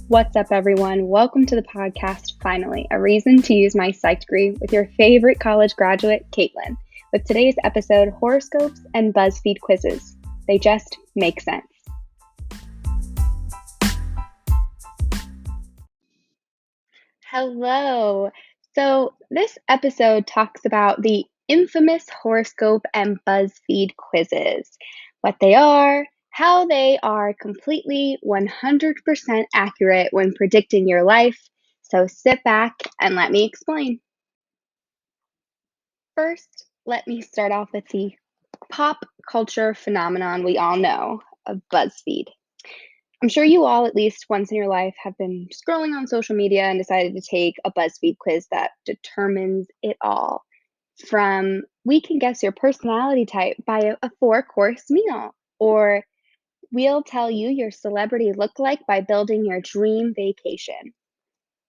What's up, everyone? Welcome to the podcast, finally, a reason to use my psych degree with your favorite college graduate, Caitlin, with today's episode, Horoscopes and BuzzFeed quizzes. They just make sense. Hello. So, this episode talks about the infamous horoscope and BuzzFeed quizzes, what they are, how they are completely 100% accurate when predicting your life. So, sit back and let me explain. First, let me start off with the pop culture phenomenon we all know of BuzzFeed. I'm sure you all, at least once in your life, have been scrolling on social media and decided to take a BuzzFeed quiz that determines it all. From we can guess your personality type by a four-course meal, or we'll tell you your celebrity look like by building your dream vacation.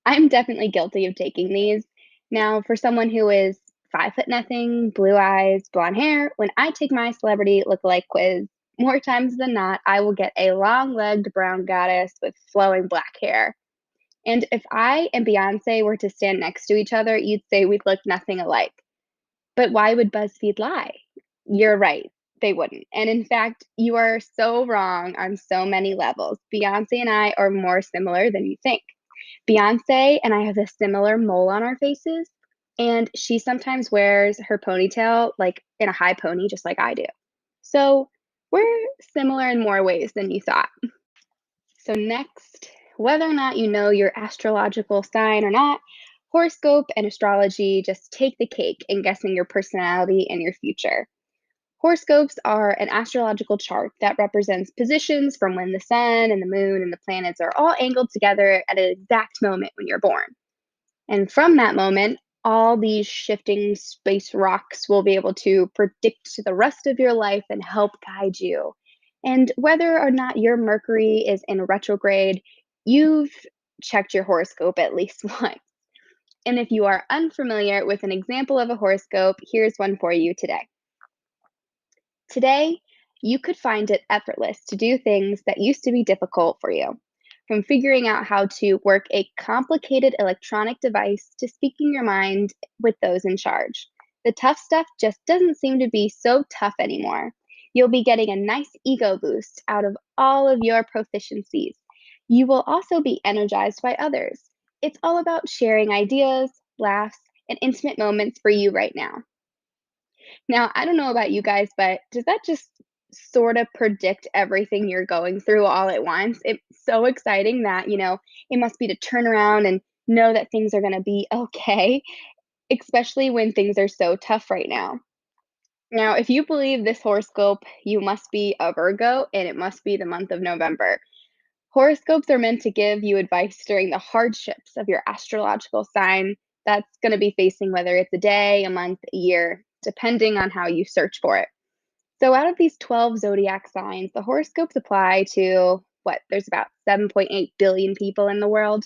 I'm definitely guilty of taking these. Now, for someone who is 5 foot nothing, blue eyes, blonde hair, when I take my celebrity look-alike quiz, more times than not, I will get a long-legged brown goddess with flowing black hair. And if I and Beyonce were to stand next to each other, you'd say we'd look nothing alike. But why would BuzzFeed lie? You're right, they wouldn't. And in fact, you are so wrong on so many levels. Beyonce and I are more similar than you think. Beyonce and I have a similar mole on our faces, and she sometimes wears her ponytail like in a high pony, just like I do. So we're similar in more ways than you thought. So, next, whether or not you know your astrological sign or not, horoscope and astrology just take the cake in guessing your personality and your future. Horoscopes are an astrological chart that represents positions from when the sun and the moon and the planets are all angled together at an exact moment when you're born. And from that moment, all these shifting space rocks will be able to predict the rest of your life and help guide you. And whether or not your Mercury is in retrograde, you've checked your horoscope at least once. And if you are unfamiliar with an example of a horoscope, here's one for you today. Today, you could find it effortless to do things that used to be difficult for you, from figuring out how to work a complicated electronic device to speaking your mind with those in charge. The tough stuff just doesn't seem to be so tough anymore. You'll be getting a nice ego boost out of all of your proficiencies. You will also be energized by others. It's all about sharing ideas, laughs, and intimate moments for you right now. Now, I don't know about you guys, but does that just sort of predict everything you're going through all at once? It's so exciting that, it must be to turn around and know that things are going to be okay, especially when things are so tough right now. Now, if you believe this horoscope, you must be a Virgo and it must be the month of November. Horoscopes are meant to give you advice during the hardships of your astrological sign that's going to be facing, whether it's a day, a month, a year, depending on how you search for it. So, out of these 12 zodiac signs, the horoscopes apply to what? There's about 7.8 billion people in the world.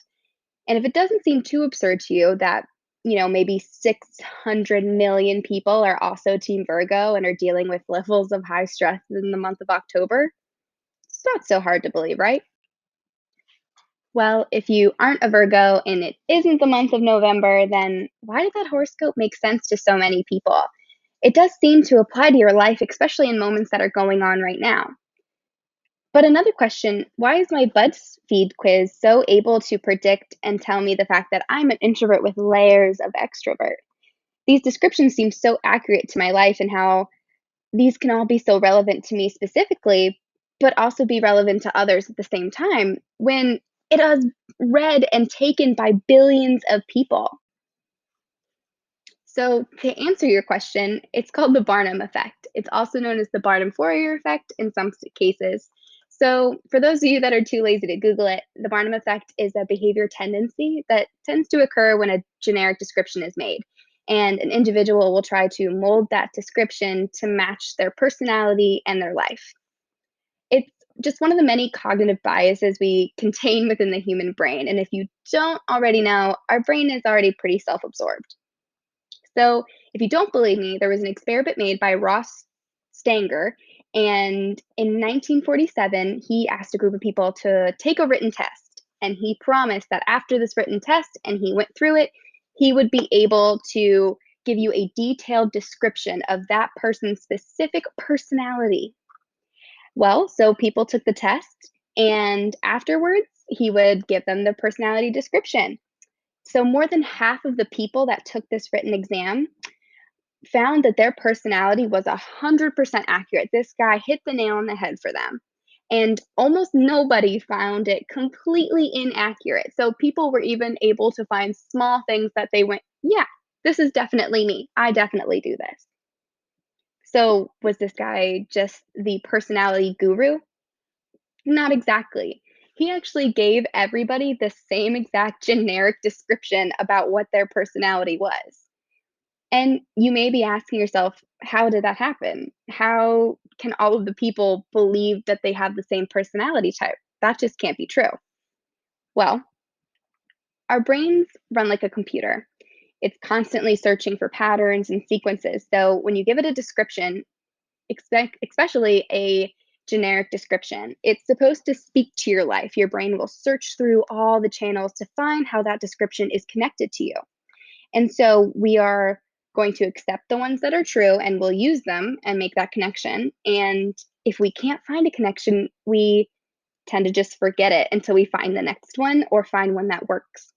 And if it doesn't seem too absurd to you that, maybe 600 million people are also Team Virgo and are dealing with levels of high stress in the month of October, it's not so hard to believe, right? Well, if you aren't a Virgo and it isn't the month of November, then why did that horoscope make sense to so many people? It does seem to apply to your life, especially in moments that are going on right now. But another question, why is my BuzzFeed quiz so able to predict and tell me the fact that I'm an introvert with layers of extrovert? These descriptions seem so accurate to my life and how these can all be so relevant to me specifically, but also be relevant to others at the same time when it is read and taken by billions of people. So, to answer your question, it's called the Barnum Effect. It's also known as the Barnum Fourier Effect in some cases. So, for those of you that are too lazy to Google it, the Barnum Effect is a behavior tendency that tends to occur when a generic description is made. And an individual will try to mold that description to match their personality and their life. It's just one of the many cognitive biases we contain within the human brain. And if you don't already know, our brain is already pretty self absorbed. So, if you don't believe me, there was an experiment made by Ross Stanger, and in 1947, he asked a group of people to take a written test. and he promised that after this written test and he went through it, he would be able to give you a detailed description of that person's specific personality. Well, so people took the test, and afterwards, he would give them the personality description. So, more than half of the people that took this written exam found that their personality was 100% accurate. This guy hit the nail on the head for them. And almost nobody found it completely inaccurate. So, people were even able to find small things that they went, yeah, this is definitely me. I definitely do this. So, was this guy just the personality guru? Not exactly. He actually gave everybody the same exact generic description about what their personality was. And you may be asking yourself, how did that happen? How can all of the people believe that they have the same personality type? That just can't be true. Well, our brains run like a computer. It's constantly searching for patterns and sequences. So when you give it a description, especially a generic description, it's supposed to speak to your life. Your brain will search through all the channels to find how that description is connected to you. And so we are going to accept the ones that are true and we'll use them and make that connection. And if we can't find a connection, we tend to just forget it until we find the next one or find one that works.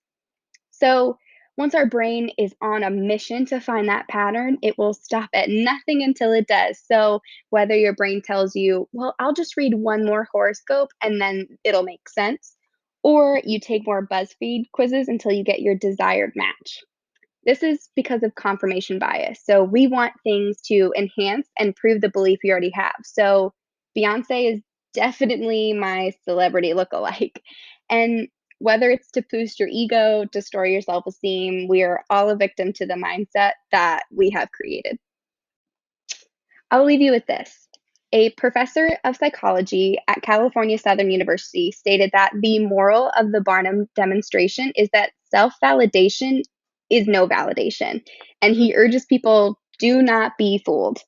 So once our brain is on a mission to find that pattern, it will stop at nothing until it does. So whether your brain tells you, well, I'll just read one more horoscope and then it'll make sense, or you take more BuzzFeed quizzes until you get your desired match. This is because of confirmation bias. So we want things to enhance and prove the belief we already have. So Beyonce is definitely my celebrity lookalike. And whether it's to boost your ego, destroy your self esteem, we are all a victim to the mindset that we have created. I'll leave you with this. A professor of psychology at California Southern University stated that the moral of the Barnum demonstration is that self validation is no validation. And he urges people do not be fooled.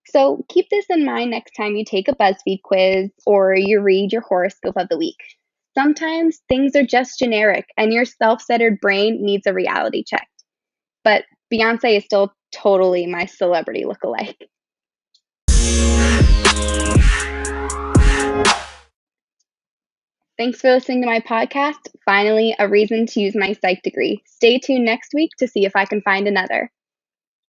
So keep this in mind next time you take a BuzzFeed quiz or you read your horoscope of the week. Sometimes things are just generic and your self centered brain needs a reality check. But Beyonce is still totally my celebrity lookalike. Thanks for listening to my podcast. Finally, a reason to use my psych degree. Stay tuned next week to see if I can find another.